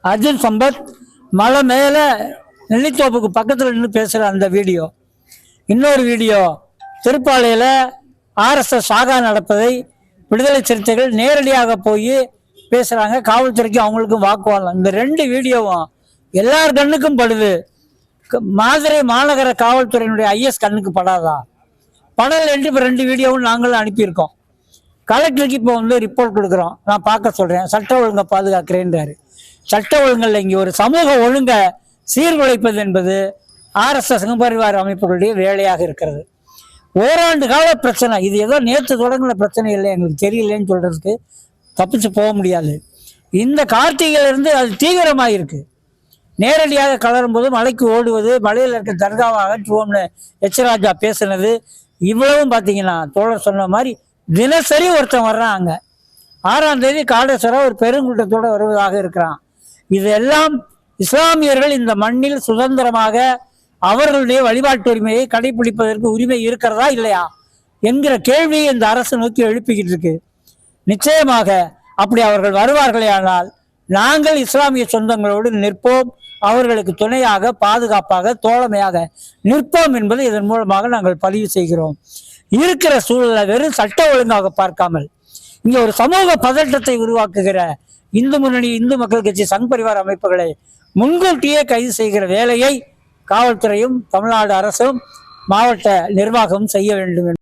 அர்ஜுன் சம்பத் மலை மேலே நெல்லித்தோப்புக்கு பக்கத்தில் நின்று பேசுகிற அந்த வீடியோ. இன்னொரு வீடியோ, திருப்பாலையில் ஆர்எஸ்எஸ் சாகா நடப்பதை விடுதலை சிறுத்தைகள் நேரடியாக போய் பேசுகிறாங்க. காவல்துறைக்கு அவங்களுக்கும் வாக்குவாதம். இந்த 2 வீடியோவும் எல்லார் கண்ணுக்கும் படுது. மதுரை மாநகர காவல்துறையினுடைய ஐஎஸ் கண்ணுக்கு படாதா? படல் என்று இப்போ 2 வீடியோவும் நாங்களும் அனுப்பியிருக்கோம். கலெக்டருக்கு இப்போ ரிப்போர்ட் கொடுக்குறோம். நான் பார்க்க சொல்கிறேன், சட்ட ஒழுங்கை பாதுகாக்கிறேன்றாரு. சட்ட ஒழுங்கில் இங்கே ஒரு சமூக ஒழுங்கை சீர்குலைப்பது என்பது ஆர்எஸ்எஸ் சங்கபரிவார அமைப்புகளுடைய வேலையாக இருக்கிறது. ஓராண்டு கால பிரச்சனை இது. ஏதோ நேற்று தொடங்கின பிரச்சனை இல்லை, எங்களுக்கு தெரியலன்னு சொல்றதுக்கு தப்பிச்சு போக முடியாது. இந்த கார்த்திகையிலிருந்து அது தீவிரமாக இருக்கு. நேரடியாக கலரும் போது மலைக்கு ஓடுவது, மலையில் இருக்க தர்காவை அகற்றுவோம்னு எச்ராஜா பேசுனது, இவ்வளவும் பார்த்தீங்கன்னா தோழர் சொன்ன மாதிரி தினசரி ஒருத்தன் வர்றான். அங்கே 6ஆம் தேதி காடேஸ்வரர் ஒரு பெருங்கூட்டத்தோடு வருவதாக இருக்கிறான். இதெல்லாம் இஸ்லாமியர்கள் இந்த மண்ணில் சுதந்திரமாக அவர்களுடைய வழிபாட்டு உரிமையை கடைபிடிப்பதற்கு உரிமை இருக்கிறதா இல்லையா என்கிற கேள்வியை இந்த அரசு நோக்கி எழுப்பிக்கிட்டு இருக்கு. நிச்சயமாக அப்படி அவர்கள் வருவார்களே ஆனால் நாங்கள் இஸ்லாமிய சொந்தங்களோடு நிற்போம், அவர்களுக்கு துணையாக, பாதுகாப்பாக, தோழமையாக நிற்போம் என்பதை இதன் மூலமாக நாங்கள் பதிவு செய்கிறோம். இருக்கிற சூழலை வெறும் சட்ட ஒழுங்காக பார்க்காமல் இங்கே ஒரு சமூக பதட்டத்தை உருவாக்குகிற இந்து முன்னணி, இந்து மக்கள் கட்சி, சங் பரிவார அமைப்புகளை முன்கூட்டியே கைது செய்கிற வேலையை காவல்துறையும் தமிழ்நாடு அரசும் மாவட்ட நிர்வாகமும் செய்ய வேண்டும்.